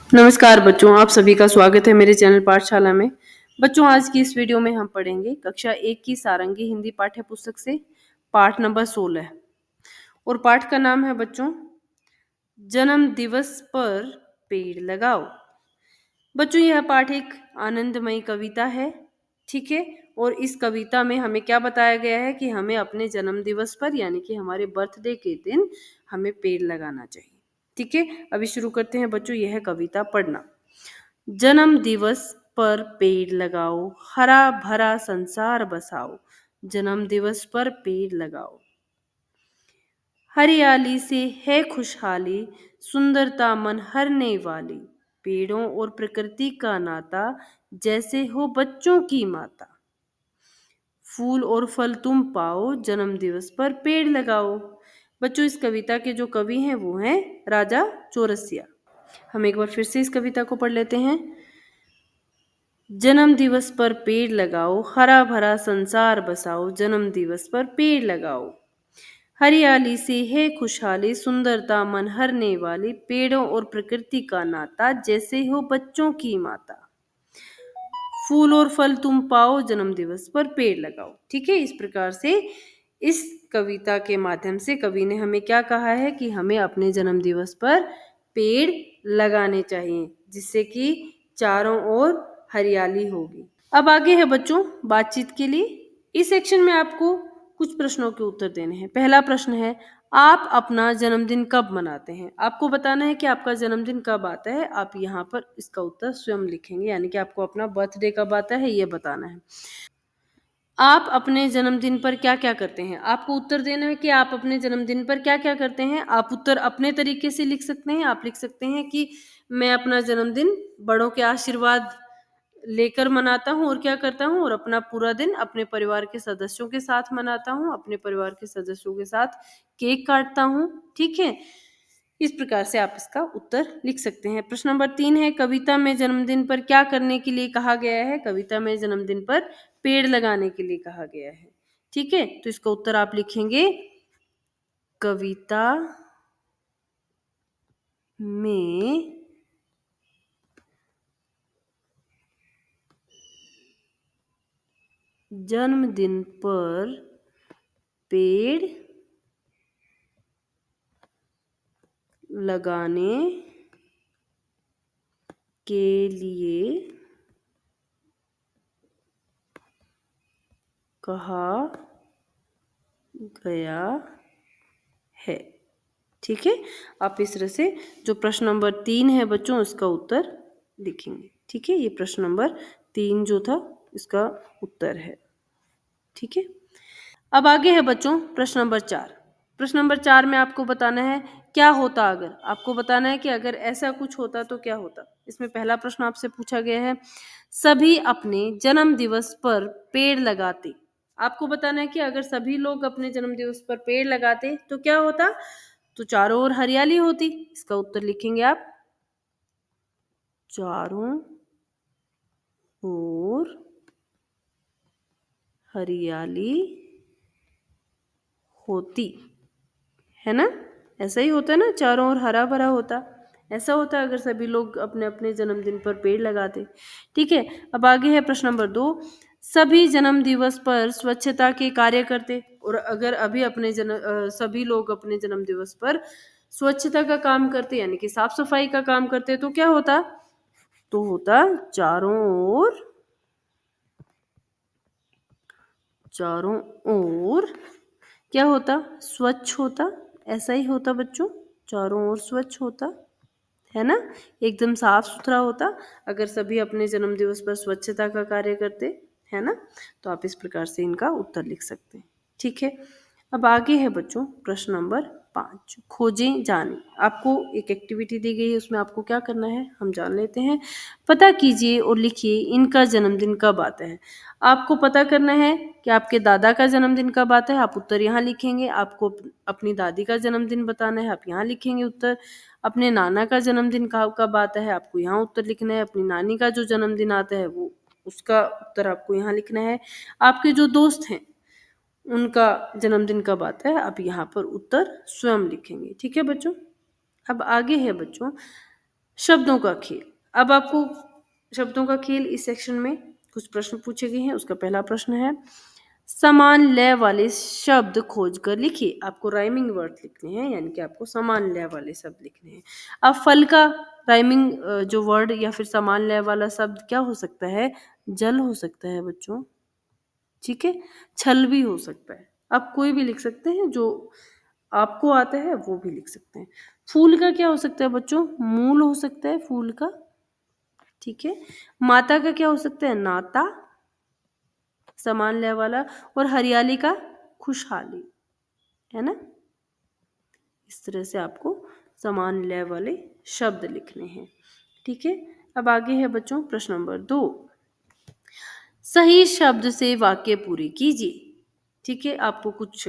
नमस्कार बच्चों, आप सभी का स्वागत है मेरे चैनल पाठशाला में। बच्चों, आज की इस वीडियो में हम पढ़ेंगे कक्षा 1 की सारंगी हिंदी पाठ्य पुस्तक से पाठ नंबर 16 और पाठ का नाम है बच्चों जन्म दिवस पर पेड़ लगाओ। बच्चों, यह पाठ एक आनंदमयी कविता है, ठीक है। और इस कविता में हमें क्या बताया गया है कि हमें अपने जन्म दिवस पर यानी कि हमारे बर्थडे के दिन हमें पेड़ लगाना चाहिए, ठीक है। अभी शुरू करते हैं बच्चों यह कविता पढ़ना। जन्म दिवस पर पेड़ लगाओ, हरा भरा संसार बसाओ। जन्म दिवस पर पेड़ लगाओ। हरियाली से है खुशहाली, सुंदरता मन हरने वाली। पेड़ों और प्रकृति का नाता, जैसे हो बच्चों की माता। फूल और फल तुम पाओ, जन्म दिवस पर पेड़ लगाओ। बच्चों, इस कविता के जो कवि हैं वो हैं राजा चौरसिया। हम एक बार फिर से इस कविता को पढ़ लेते हैं। जन्म दिवस पर पेड़ लगाओ, हरा भरा संसार बसाओ। जन्म दिवस पर पेड़ लगाओ। हरियाली से है खुशहाली, सुंदरता मन हरने वाली। पेड़ों और प्रकृति का नाता, जैसे हो बच्चों की माता। फूल और फल तुम पाओ, जन्म दिवस पर पेड़ लगाओ। ठीक है, इस प्रकार से इस कविता के माध्यम से कवि ने हमें क्या कहा है कि हमें अपने जन्म दिवस पर पेड़ लगाने चाहिए, जिससे कि चारों ओर हरियाली होगी। अब आगे है बच्चों बातचीत के लिए। इस सेक्शन में आपको कुछ प्रश्नों के उत्तर देने हैं। पहला प्रश्न है, आप अपना जन्मदिन कब मनाते हैं? आपको बताना है कि आपका जन्मदिन कब आता है। आप यहाँ पर इसका उत्तर स्वयं लिखेंगे, यानी कि आपको अपना बर्थडे कब आता है ये बताना है। आप अपने जन्मदिन पर क्या क्या करते हैं? आपको उत्तर देना है कि आप अपने जन्मदिन पर क्या क्या करते हैं। आप उत्तर अपने तरीके से लिख सकते हैं। आप लिख सकते हैं कि मैं अपना जन्मदिन बड़ों के आशीर्वाद लेकर मनाता हूँ और क्या करता हूँ, और अपना पूरा दिन अपने परिवार के सदस्यों के साथ मनाता हूँ। अपने परिवार के सदस्यों के साथ केक काटता हूँ, ठीक है। इस प्रकार से आप इसका उत्तर लिख सकते हैं। प्रश्न नंबर 3 है, कविता में जन्मदिन पर क्या करने के लिए कहा गया है? कविता में जन्मदिन पर पेड़ लगाने के लिए कहा गया है, ठीक है। तो इसका उत्तर आप लिखेंगे, कविता में जन्मदिन पर पेड़ लगाने के लिए कहा गया है, ठीक है। आप इस तरह से जो प्रश्न नंबर 3 है बच्चों इसका उत्तर लिखेंगे, ठीक है। ये प्रश्न नंबर 3 जो था इसका उत्तर है, ठीक है। अब आगे है बच्चों प्रश्न नंबर 4। प्रश्न नंबर 4 में आपको बताना है क्या होता अगर। आपको बताना है कि अगर ऐसा कुछ होता तो क्या होता। इसमें पहला प्रश्न आपसे पूछा गया है, सभी अपने जन्म दिवस पर पेड़ लगाते। आपको बताना है कि अगर सभी लोग अपने जन्म दिवस पर पेड़ लगाते तो क्या होता। तो चारों ओर हरियाली होती। इसका उत्तर लिखेंगे आप, चारों ओर हरियाली होती, है ना। ऐसा ही होता ना, चारों ओर हरा भरा होता। ऐसा होता अगर सभी लोग अपने अपने जन्मदिन पर पेड़ लगाते, ठीक है। अब आगे है प्रश्न नंबर 2, सभी जन्म दिवस पर स्वच्छता के कार्य करते। और अगर अभी सभी लोग अपने जन्म दिवस पर स्वच्छता का काम करते यानी कि साफ सफाई का काम करते तो क्या होता। तो होता चारों ओर क्या होता, स्वच्छ होता। ऐसा ही होता बच्चों, चारों ओर स्वच्छ होता, है ना, एकदम साफ सुथरा होता अगर सभी अपने जन्म दिवस पर स्वच्छता का कार्य करते, है ना। तो आप इस प्रकार से इनका उत्तर लिख सकते हैं, ठीक है। अब आगे है बच्चों प्रश्न नंबर 5, खोजें जाने। आपको एक एक्टिविटी दी गई है, उसमें आपको क्या करना है हम जान लेते हैं। पता कीजिए और लिखिए इनका जन्मदिन कब आता है। आपको पता करना है कि आपके दादा का जन्मदिन कब आता है। आप उत्तर यहाँ लिखेंगे। आपको अपनी दादी का जन्मदिन बताना है, आप यहाँ लिखेंगे उत्तर। अपने नाना का जन्मदिन कब आता है, आपको यहाँ उत्तर लिखना है। अपनी नानी का जो जन्मदिन आता है वो उसका उत्तर आपको यहाँ लिखना है। आपके जो दोस्त हैं उनका जन्मदिन कब आता है, आप यहाँ पर उत्तर स्वयं लिखेंगे, ठीक है बच्चों। अब आगे है बच्चों शब्दों का खेल। अब आपको शब्दों का खेल इस सेक्शन में कुछ प्रश्न पूछे गए हैं। उसका पहला प्रश्न है, समान लय वाले शब्द खोजकर लिखिए। आपको राइमिंग वर्ड लिखने हैं, यानी कि आपको समान लय वाले शब्द लिखने हैं। अब फल का राइमिंग जो वर्ड या फिर समान लय वाला शब्द क्या हो सकता है? जल हो सकता है बच्चों, ठीक है। छल भी हो सकता है। आप कोई भी लिख सकते हैं, जो आपको आता है वो भी लिख सकते हैं। फूल का क्या हो सकता है बच्चों? मूल हो सकता है फूल का, ठीक है। माता का क्या हो सकता है? नाता, समान लय वाला। और हरियाली का खुशहाली, है ना। इस तरह से आपको समान लय वाले शब्द लिखने हैं, ठीक है। अब आगे है बच्चों प्रश्न नंबर 2, सही शब्द से वाक्य पूरे कीजिए, ठीक है। आपको कुछ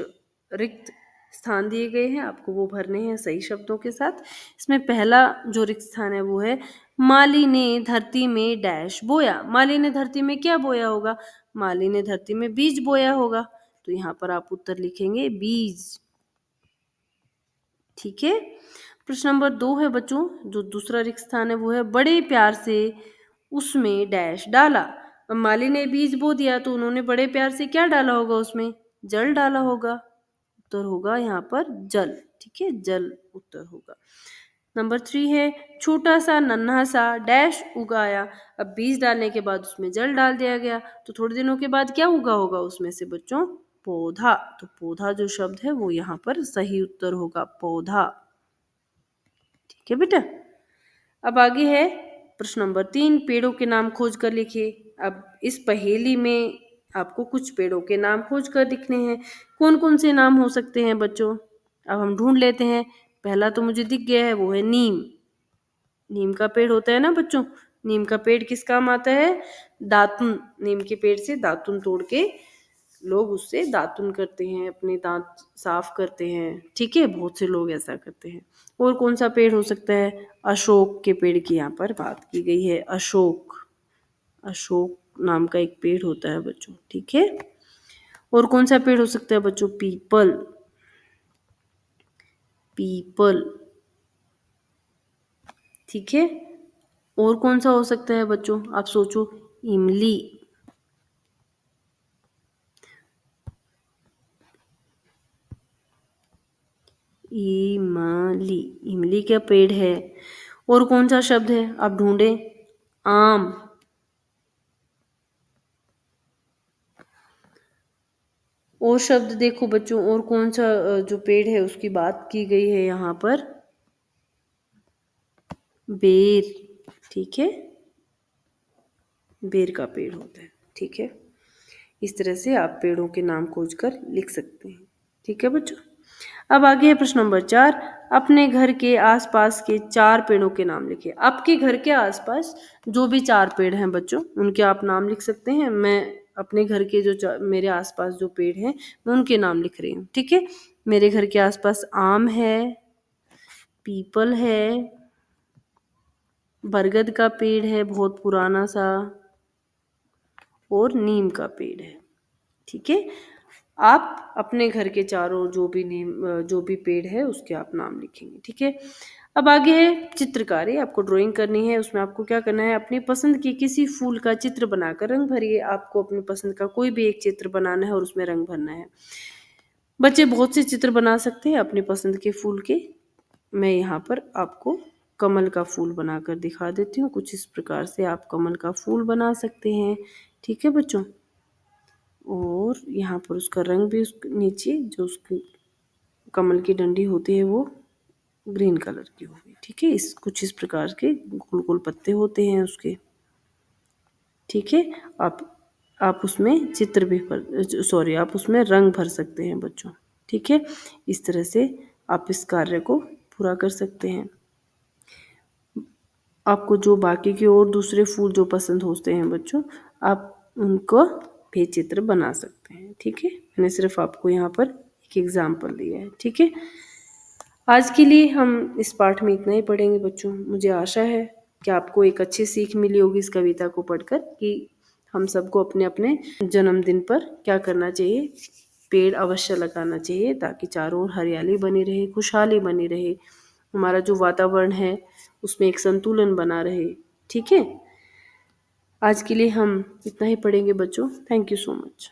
रिक्त स्थान दिए गए हैं, आपको वो भरने हैं सही शब्दों के साथ। इसमें पहला जो रिक्त स्थान है वो है, माली ने धरती में डैश बोया। माली ने धरती में क्या बोया होगा? माली ने धरती में बीज बोया होगा, तो यहाँ पर आप उत्तर लिखेंगे बीज, ठीक है। प्रश्न नंबर 2 है बच्चों, जो दूसरा रिक्त स्थान है वो है, बड़े प्यार से उसमें डैश डाला। अब माली ने बीज बो दिया, तो उन्होंने बड़े प्यार से क्या डाला होगा? उसमें जल डाला होगा। उत्तर होगा यहाँ पर जल, ठीक है, जल उत्तर होगा। नंबर 3 है, छोटा सा नन्हा सा डैश उगाया। अब बीज डालने के बाद उसमें जल डाल दिया गया, तो थोड़े दिनों के बाद क्या उगा होगा उसमें से बच्चों? पौधा। तो पौधा जो शब्द है वो यहाँ पर सही उत्तर होगा, पौधा, ठीक है बेटा। अब आगे है प्रश्न नंबर 3, पेड़ों के नाम खोज कर लिखिए। अब इस पहेली में आपको कुछ पेड़ों के नाम खोज कर लिखने हैं। कौन कौन से नाम हो सकते हैं बच्चों? अब हम ढूंढ लेते हैं। पहला तो मुझे दिख गया है, वो है नीम। नीम का पेड़ होता है ना बच्चों। नीम का पेड़ किस काम आता है? दातुन। नीम के पेड़ से दातुन तोड़ के लोग उससे दातुन करते हैं, अपने दांत साफ करते हैं, ठीक है। बहुत से लोग ऐसा करते हैं। और कौन सा पेड़ हो सकता है? अशोक के पेड़ की यहाँ पर बात की गई है, अशोक। अशोक नाम का एक पेड़ होता है बच्चों, ठीक है। और कौन सा पेड़ हो सकता है बच्चों? पीपल, पीपल, ठीक है। और कौन सा हो सकता है बच्चों? आप सोचो। इमली, इमली, इमली का पेड़ है। और कौन सा शब्द है? आप ढूंढें। आम, और शब्द देखो बच्चों, और कौन सा जो पेड़ है उसकी बात की गई है यहाँ पर? बेर, ठीक है। बेर का पेड़ होता है, ठीक है। इस तरह से आप पेड़ों के नाम खोजकर लिख सकते हैं, ठीक है बच्चों। अब आगे है प्रश्न नंबर 4, अपने घर के आसपास के 4 पेड़ों के नाम लिखिए। आपके घर के आसपास जो भी 4 पेड़ हैं बच्चों, उनके आप नाम लिख सकते हैं। मैं अपने घर के जो मेरे आसपास जो पेड़ हैं मैं उनके नाम लिख रही हूँ, ठीक है। मेरे घर के आसपास आम है, पीपल है, बरगद का पेड़ है बहुत पुराना सा, और नीम का पेड़ है, ठीक है। आप अपने घर के चारों जो भी पेड़ है उसके आप नाम लिखेंगे, ठीक है। अब आगे है चित्रकारी। आपको ड्राइंग करनी है। उसमें आपको क्या करना है? अपनी पसंद की किसी फूल का चित्र बनाकर रंग भरिए। आपको अपनी पसंद का कोई भी एक चित्र बनाना है और उसमें रंग भरना है। बच्चे बहुत से चित्र बना सकते हैं अपनी पसंद के फूल के। मैं यहाँ पर आपको कमल का फूल बनाकर दिखा देती हूँ। कुछ इस प्रकार से आप कमल का फूल बना सकते हैं, ठीक है बच्चों। और यहाँ पर उसका रंग भी उस नीचे जो उसकी कमल की डंडी होती है वो ग्रीन कलर की होगी, ठीक है। इस कुछ इस प्रकार के गोल गोल पत्ते होते हैं उसके, ठीक है। आप उसमें चित्र भी आप उसमें रंग भर सकते हैं बच्चों, ठीक है। इस तरह से आप इस कार्य को पूरा कर सकते हैं। आपको जो बाकी के और दूसरे फूल जो पसंद होते हैं बच्चों, आप उनको भी चित्र बना सकते हैं, ठीक है। मैंने सिर्फ आपको यहाँ पर एक एग्जाम्पल दिया है, ठीक है। आज के लिए हम इस पाठ में इतना ही पढ़ेंगे बच्चों। मुझे आशा है कि आपको एक अच्छी सीख मिली होगी इस कविता को पढ़कर, कि हम सबको अपने अपने जन्मदिन पर क्या करना चाहिए? पेड़ अवश्य लगाना चाहिए, ताकि चारों ओर हरियाली बनी रहे, खुशहाली बनी रहे। हमारा जो वातावरण है उसमें एक संतुलन बना रहे। ठीक है, आज के लिए हम इतना ही पढ़ेंगे बच्चों। Thank you so much.